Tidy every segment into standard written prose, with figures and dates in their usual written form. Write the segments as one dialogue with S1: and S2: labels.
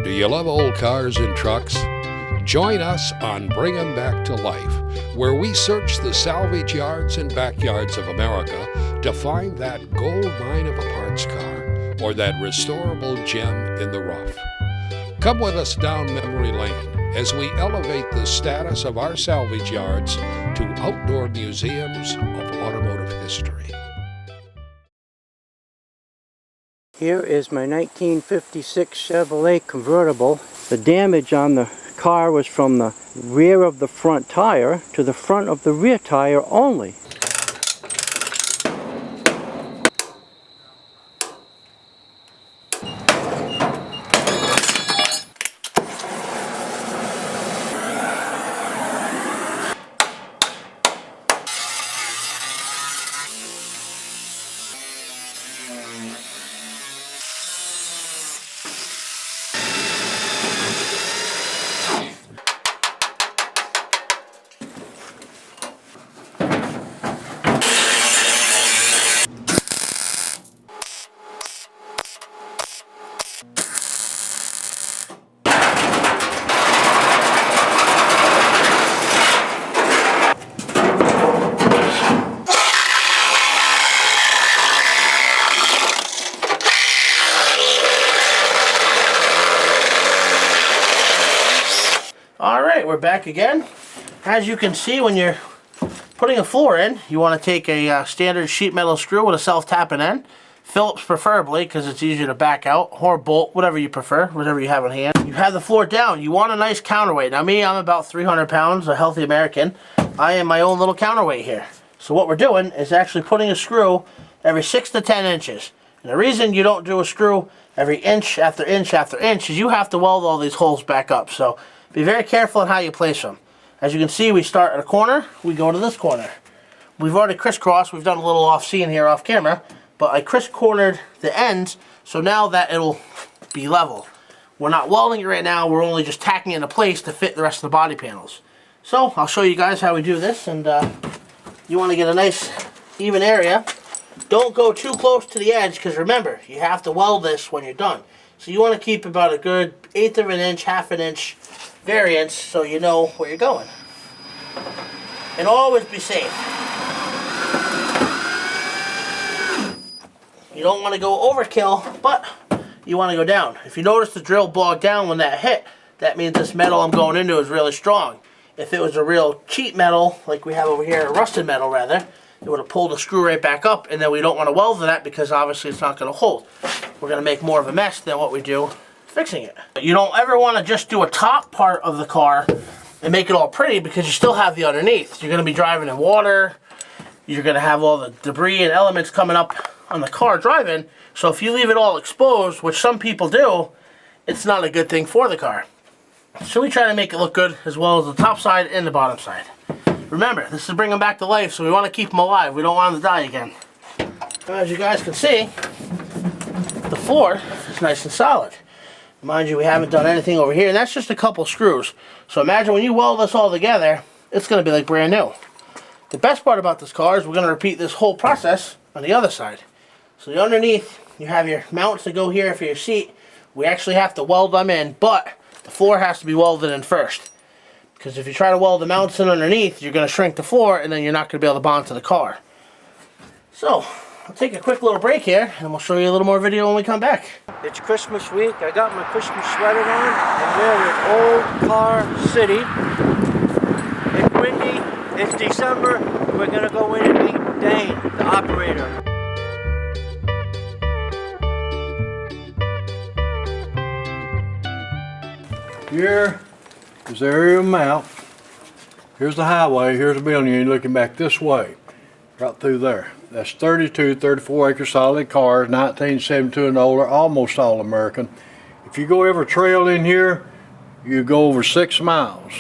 S1: Do you love old cars and trucks? Join us on Bring 'em Back to Life, where we search the salvage yards and backyards of America to find that gold mine of a parts car or that restorable gem in the rough. Come with us down memory lane as we elevate the status of our salvage yards to outdoor museums of automotive history.
S2: Here is my 1956 Chevrolet convertible. The damage on the car was from the rear of the front tire to the front of the rear tire only.
S3: Alright, we're back again. As you can see, when you're putting a floor in, you want to take a standard sheet metal screw with a self-tapping end. Phillips preferably, because it's easier to back out, or bolt, whatever you prefer, whatever you have on hand. You have the floor down. You want a nice counterweight. Now me, I'm about 300 pounds, a healthy American. I am my own little counterweight here. So what we're doing is actually putting a screw every 6 to 10 inches. And the reason you don't do a screw every inch after inch after inch is you have to weld all these holes back up. So be very careful on how you place them. As you can see, we start at a corner, we go to this corner. We've already crisscrossed, we've done a little off-scene here off camera, but I criss-cornered the ends, so now that it'll be level. We're not welding it right now, we're only just tacking it into place to fit the rest of the body panels. So, I'll show you guys how we do this, and you want to get a nice even area. Don't go too close to the edge, because remember, you have to weld this when you're done. So you want to keep about a good 1/8 of an inch, 1/2 inch variance so you know where you're going. And always be safe. You don't want to go overkill, but you want to go down. If you notice the drill bogged down when that hit, that means this metal I'm going into is really strong. If it was a real cheap metal, like we have over here, a rusted metal rather, it would have pulled the screw right back up, and then we don't want to weld to that because obviously it's not going to hold. We're going to make more of a mess than what we do fixing it. You don't ever want to just do a top part of the car and make it all pretty because you still have the underneath. You're going to be driving in water. You're going to have all the debris and elements coming up on the car driving. So if you leave it all exposed, which some people do, it's not a good thing for the car. So we try to make it look good as well as the top side and the bottom side. Remember, this is bringing them back to life, so we want to keep them alive. We don't want them to die again. As you guys can see, the floor is nice and solid. Mind you, we haven't done anything over here, and that's just a couple screws. So imagine when you weld this all together, it's going to be like brand new. The best part about this car is we're going to repeat this whole process on the other side. So the underneath, you have your mounts that go here for your seat. We actually have to weld them in, but the floor has to be welded in first. Because if you try to weld the mounts in underneath, you're going to shrink the floor, and then you're not going to be able to bond to the car. So, I'll take a quick little break here, and we'll show you a little more video when we come back.
S2: It's Christmas week. I got my Christmas sweater on, and we're in Old Car City. It's windy, it's December, we're going to go in and meet Dane, the operator.
S4: Here is the aerial map. Here's the highway, here's the building. You're looking back this way, right through there. That's 32, 34 acre solid cars, 1972 and older, almost all American. If you go every trail in here, you go over 6 miles.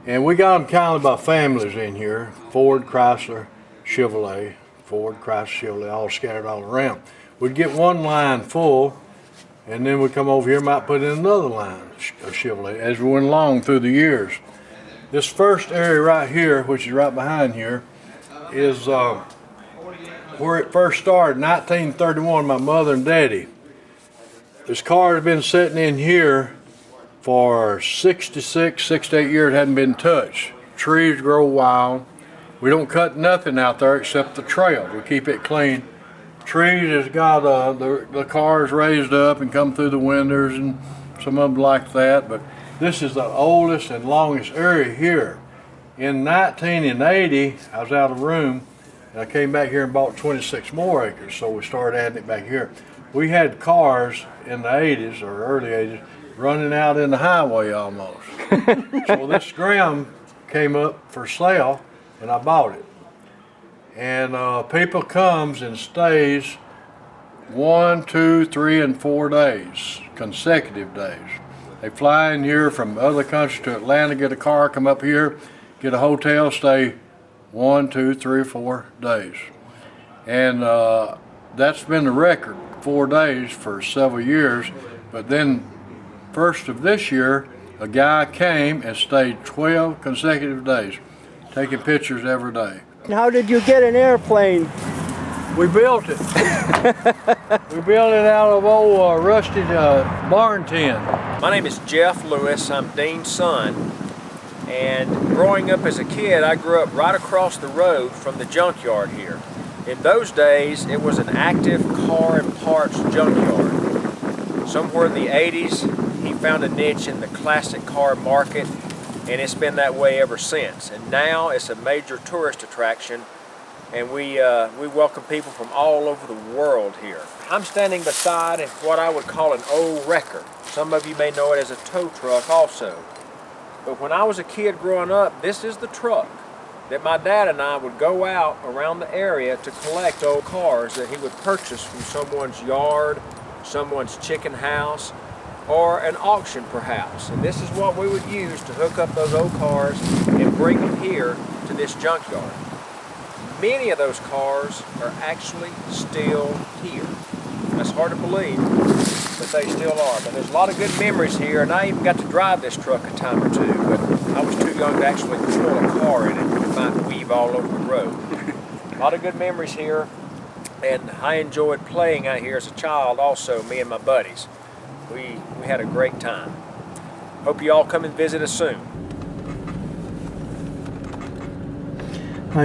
S4: And we got them counted by families in here. Ford, Chrysler, Chevrolet, Ford, Chrysler, Chevrolet, all scattered all around. We'd get one line full, and then we come over here, might put in another line of Chevrolet as we went along through the years. This first area right here, which is right behind here, is where it first started, 1931. My mother and daddy This car has been sitting in here for 66, 68 years, hadn't been touched. Trees grow wild. We don't cut nothing out there except the trail. We keep it clean. Trees has got the cars raised up and come through the windows, and some of them like that, but this is the oldest and longest area here. In 1980, I was out of room, and I came back here and bought 26 more acres, so we started adding it back here. We had cars in the 80s, or early 80s, running out in the highway almost. So this ground came up for sale, and I bought it. And people comes and stays 1, 2, 3, and 4 days, consecutive days. They fly in here from other countries to Atlanta, get a car, come up here, get a hotel, stay 1, 2, 3, 4 days. And that's been the record, 4 days for several years. But then, first of this year, a guy came and stayed 12 consecutive days, taking pictures every day.
S2: How did you get an airplane?
S4: We built it. We built it out of old rusted barn tin.
S5: My name is Jeff Lewis. I'm Dean's son. And growing up as a kid, I grew up right across the road from the junkyard here. In those days, it was an active car and parts junkyard. Somewhere in the 80s, he found a niche in the classic car market, and it's been that way ever since. And now it's a major tourist attraction, and we welcome people from all over the world here. I'm standing beside what I would call an old wrecker. Some of you may know it as a tow truck also. But when I was a kid growing up, this is the truck that my dad and I would go out around the area to collect old cars that he would purchase from someone's yard, someone's chicken house, or an auction perhaps. And this is what we would use to hook up those old cars and bring them here to this junkyard. Many of those cars are actually still here. That's hard to believe, but they still are. But there's a lot of good memories here, and I even got to drive this truck a time or two, but I was too young to actually control a car in it. It might weave all over the road. A lot of good memories here, and I enjoyed playing out here as a child also, me and my buddies. We had a great time. Hope you all come and visit us soon.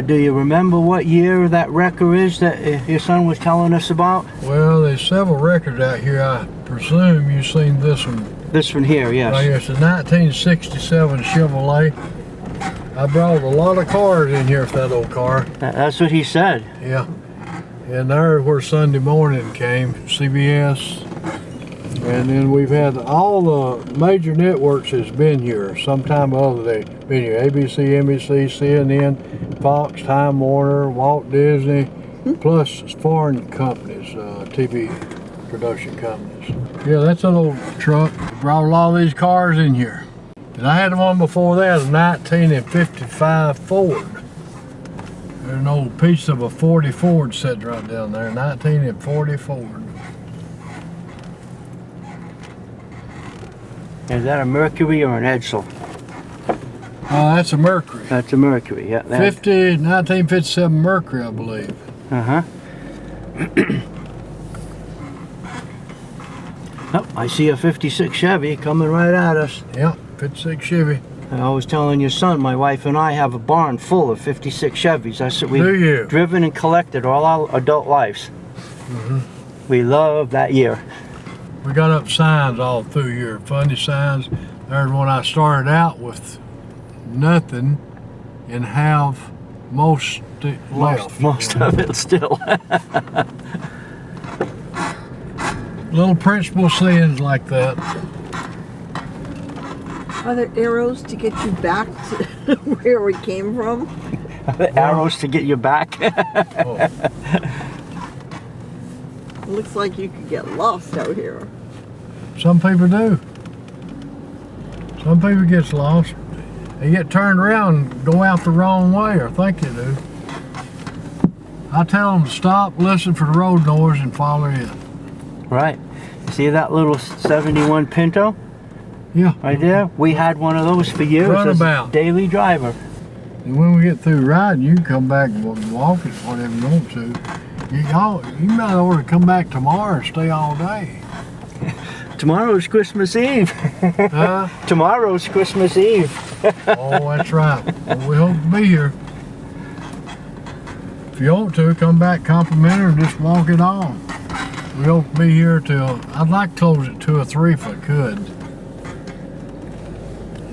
S2: Do you remember what year that wrecker is that your son was telling us about?
S4: Well, there's several records out here. I presume you've seen this one.
S2: This one here, yes.
S4: Right here. It's a 1967 Chevrolet. I brought a lot of cars in here for that old car.
S2: That's what he said.
S4: Yeah. And there's where Sunday morning came, CBS. And then we've had all the major networks has been here sometime or other. They've been here. ABC, NBC, CNN, Fox, Time Warner, Walt Disney, plus foreign companies, TV production companies. Yeah, that's an old truck. Brought a lot of these cars in here. And I had one before that, a 1955 Ford. There's an old piece of a 40 Ford sitting right down there, 1940 Ford.
S2: Is that a Mercury or an Edsel?
S4: That's a Mercury.
S2: That's a Mercury, yeah.
S4: 1957 Mercury, I believe.
S2: Uh-huh. Oh, I see a 56 Chevy coming right at us.
S4: Yeah, 56 Chevy.
S2: I was telling your son, my wife and I have a barn full of 56 Chevys. That's what we've driven and collected all our adult lives.
S4: Mm-hmm.
S2: We love that year.
S4: We got up signs all through here, funny signs. There's when I started out with nothing and have most left.
S2: Most of it still.
S4: Little principal sayings like that.
S6: Are there arrows to get you back to where we came from?
S2: Arrows to get you back.
S4: Oh.
S6: Looks like you could get lost out here.
S4: Some people do. Some people get lost. They get turned around and go out the wrong way, or think they do. I tell them to stop, listen for the road noise, and follow in.
S2: Right. See that little 71 Pinto?
S4: Yeah.
S2: Right there? We had one of those for years.
S4: Runabout.
S2: As a daily driver.
S4: And when we get through riding, you can come back and walk it, whatever you want to. You might ought to come back tomorrow and stay all day.
S2: Tomorrow's Christmas Eve.
S4: Huh?
S2: Tomorrow's Christmas Eve.
S4: Oh, that's right. Well, we hope to be here. If you want to, come back complimentary and just walk it on. We hope to be here till, I'd like to close at 2 or 3 if I could.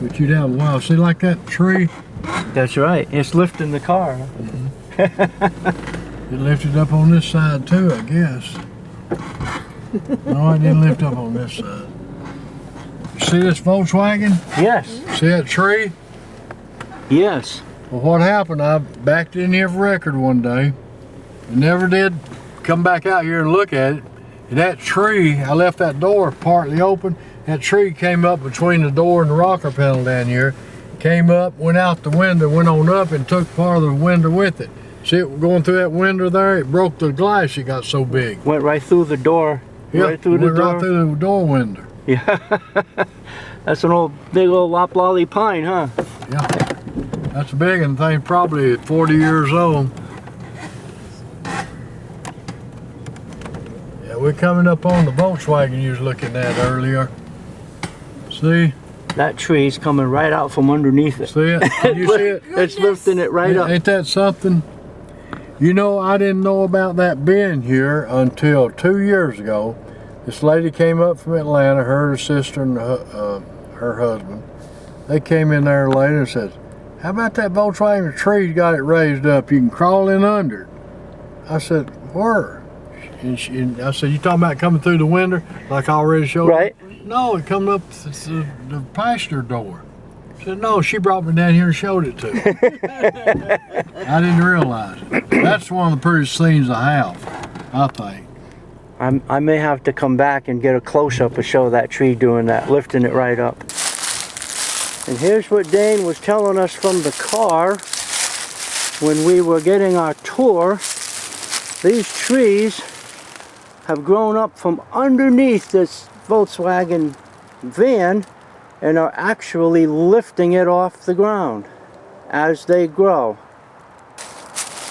S4: But you'd have a while. See, like that tree?
S2: That's right. It's lifting the car.
S4: It lifted up on this side too, I guess. No, it didn't lift up on this side. You see this Volkswagen?
S2: Yes.
S4: See that tree?
S2: Yes.
S4: Well, what happened, I backed in here for record one day and never did come back out here and look at it. And that tree, I left that door partly open. That tree came up between the door and the rocker panel down here. Came up, went out the window, went on up and took part of the window with it. See it going through that window there? It broke the glass, it got so big.
S2: Went right through the door.
S4: Yeah,
S2: right through the
S4: went
S2: door.
S4: right through the door window.
S2: Yeah. That's an old, big old loplolly pine, huh?
S4: Yeah, that's a big one. Thing probably 40 years old. Yeah, we're coming up on the Volkswagen you was looking at earlier. See?
S2: That tree's coming right out from underneath it.
S4: See it? Can you see it?
S2: It's lifting it right up.
S4: Ain't that something? You know, I didn't know about that being here until 2 years ago. This lady came up from Atlanta, her sister and her husband. They came in there later and said, how about that Volkswagen tree got it raised up? You can crawl in under it. I said, where? And I said, you talking about coming through the window like I already showed
S2: Right.
S4: you? No, it come up the passenger door. I said, no, she brought me down here and showed it to me. I didn't realize it. That's one of the prettiest scenes I have, I think.
S2: I may have to come back and get a close-up to show that tree doing that, lifting it right up. And here's what Dane was telling us from the car when we were getting our tour. These trees have grown up from underneath this Volkswagen van and are actually lifting it off the ground as they grow.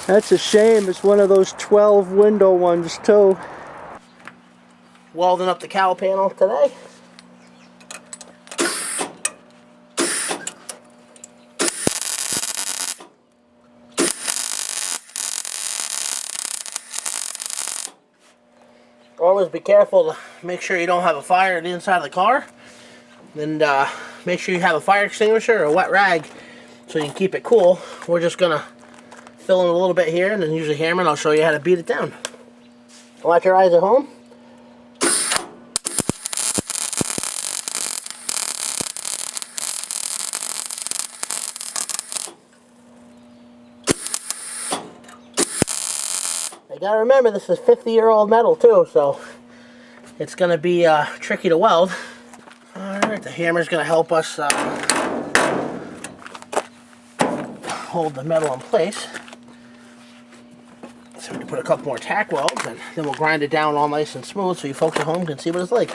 S2: That's a shame. It's one of those 12 window ones too.
S3: Welding up the cowl panel today. Always be careful to make sure you don't have a fire on the inside of the car. And make sure you have a fire extinguisher or a wet rag so you can keep it cool. We're just gonna fill in a little bit here and then use a hammer and I'll show you how to beat it down. Watch your eyes at home. You gotta remember this is 50-year-old metal too, so it's gonna be tricky to weld. Alright, the hammer's gonna help us hold the metal in place. So we can put a couple more tack welds and then we'll grind it down all nice and smooth so you folks at home can see what it's like.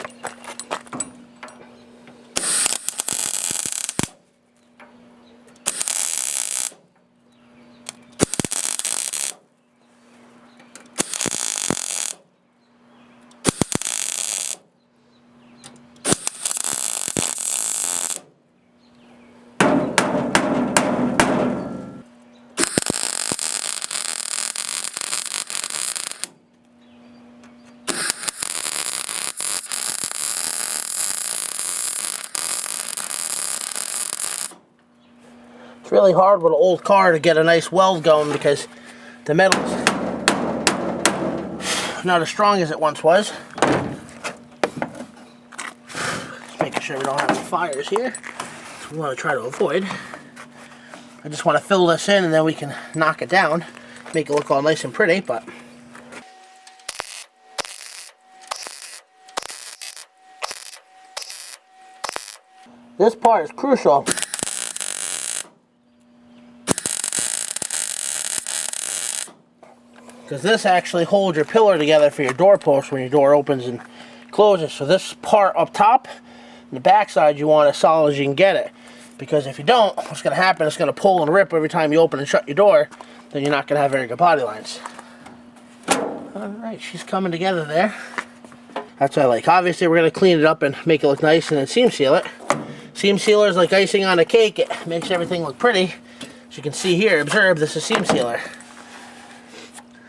S3: It's really hard with an old car to get a nice weld going because the metal's not as strong as it once was. Just making sure we don't have any fires here, which we want to try to avoid. I just want to fill this in and then we can knock it down, make it look all nice and pretty, but this part is crucial. Because this actually holds your pillar together for your door post when your door opens and closes. So this part up top, and the back side, you want as solid as you can get it. Because if you don't, what's going to happen, it's going to pull and rip every time you open and shut your door. Then you're not going to have very good body lines. Alright, she's coming together there. That's what I like. Obviously, we're going to clean it up and make it look nice and then seam seal it. Seam sealer is like icing on a cake. It makes everything look pretty. As you can see here, observe, this is seam sealer.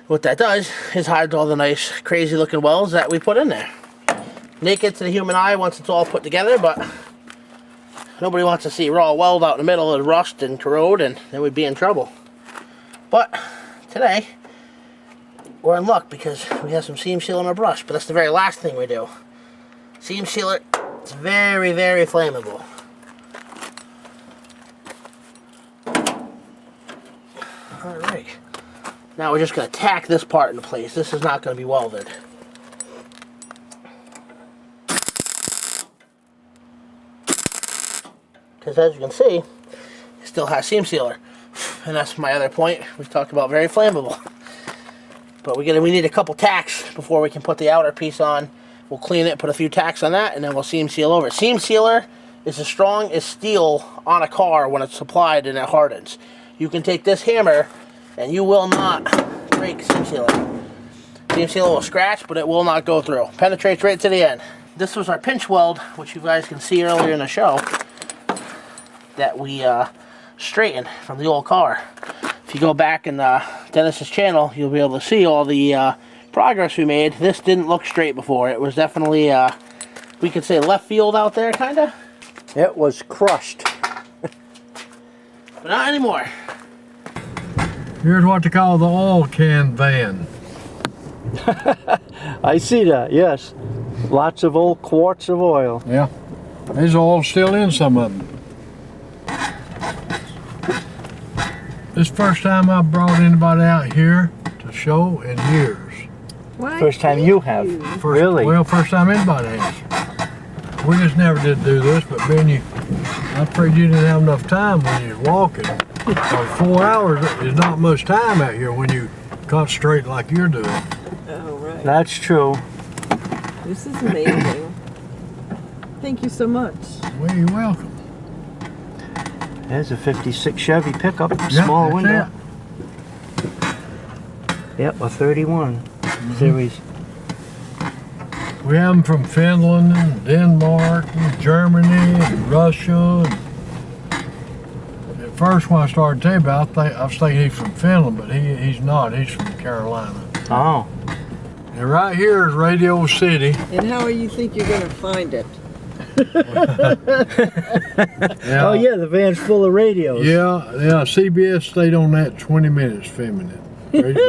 S3: What that does is hide all the nice, crazy looking wells that we put in there. Naked to the human eye once it's all put together, but nobody wants to see raw weld out in the middle and rust and corrode, and then we'd be in trouble. But today, we're in luck because we have some seam seal in our brush, but that's the very last thing we do. Seam sealer, it's very, very flammable. Alright. Now we're just going to tack this part into place. This is not going to be welded. Because as you can see, it still has seam sealer. And that's my other point. We've talked about very flammable. But we need a couple tacks before we can put the outer piece on. We'll clean it, put a few tacks on that, and then we'll seam seal over it. Seam sealer is as strong as steel on a car when it's supplied and it hardens. You can take this hammer and you will not break seam sealer. Seam sealer will scratch, but it will not go through. Penetrates right to the end. This was our pinch weld, which you guys can see earlier in the show, that we straightened from the old car. If you go back in Dennis's channel, you'll be able to see all the progress we made. This didn't look straight before. It was definitely, we could say, left field out there, kind of.
S2: It was crushed.
S3: But not anymore.
S4: Here's what they call the oil can van.
S2: I see that, yes. Lots of old quarts of oil.
S4: Yeah. There's oil still in some of them. This first time I brought anybody out here to show in years.
S6: Why
S2: First time you have. Really?
S4: Well, first time anybody has. We just never did do this, but Ben, I afraid you didn't have enough time when you was walking. 4 hours is not much time out here when you concentrate like you're doing.
S6: Oh, right.
S2: That's true.
S6: This is amazing. Thank you so much.
S4: Well, you're welcome.
S2: There's a 56 Chevy pickup,
S4: Yeah,
S2: small
S4: that's
S2: window. Yep, a 31 series.
S4: We have them from Finland and Denmark and Germany and Russia. At first when I started telling you about it, I was thinking he's from Finland, but he's not. He's from Carolina.
S2: Oh.
S4: And right here is Radio City.
S6: And how do you think you're going to find it?
S4: Yeah.
S2: Oh yeah, the van's full of radios.
S4: Yeah, CBS stayed on that 20 minutes filming it.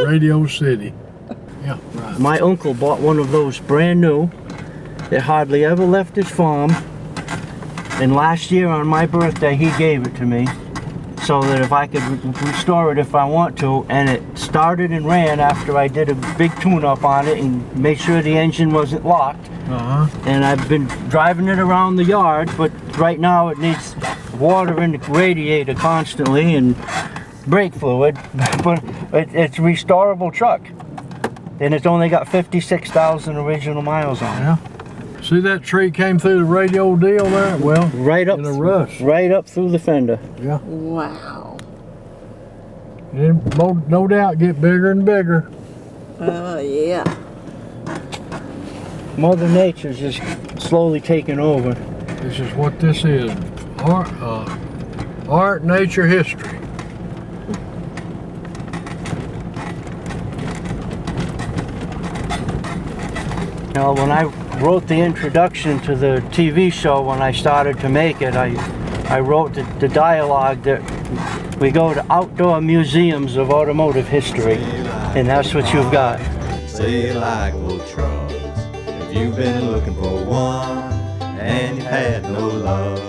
S4: Radio City. Yeah, right.
S2: My uncle bought one of those brand new that hardly ever left his farm. And last year on my birthday, he gave it to me so that if I could restore it if I want to. And it started and ran after I did a big tune-up on it and made sure the engine wasn't locked. And I've been driving it around the yard, but right now it needs water in the radiator constantly and brake fluid. But it's a restorable truck. And it's only got 56,000 original miles on it.
S4: Yeah. See that tree came through the radio deal there? Well,
S2: Right up
S4: in a rush.
S2: Right up through the fender.
S4: Yeah.
S6: Wow.
S4: And no doubt get bigger and bigger.
S6: Yeah.
S2: Mother Nature's just slowly taking over.
S4: This is what this is. Art, nature, history.
S2: Now, when I wrote the introduction to the TV show, when I started to make it, I wrote the dialogue that we go to outdoor museums of automotive history, and that's what you've got.
S7: Say you like old trucks, if you've been looking for one and you've had no luck,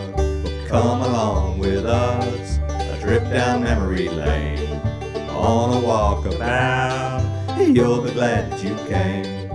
S7: come along with us, a trip down memory lane, on a walkabout, you'll be glad that you came.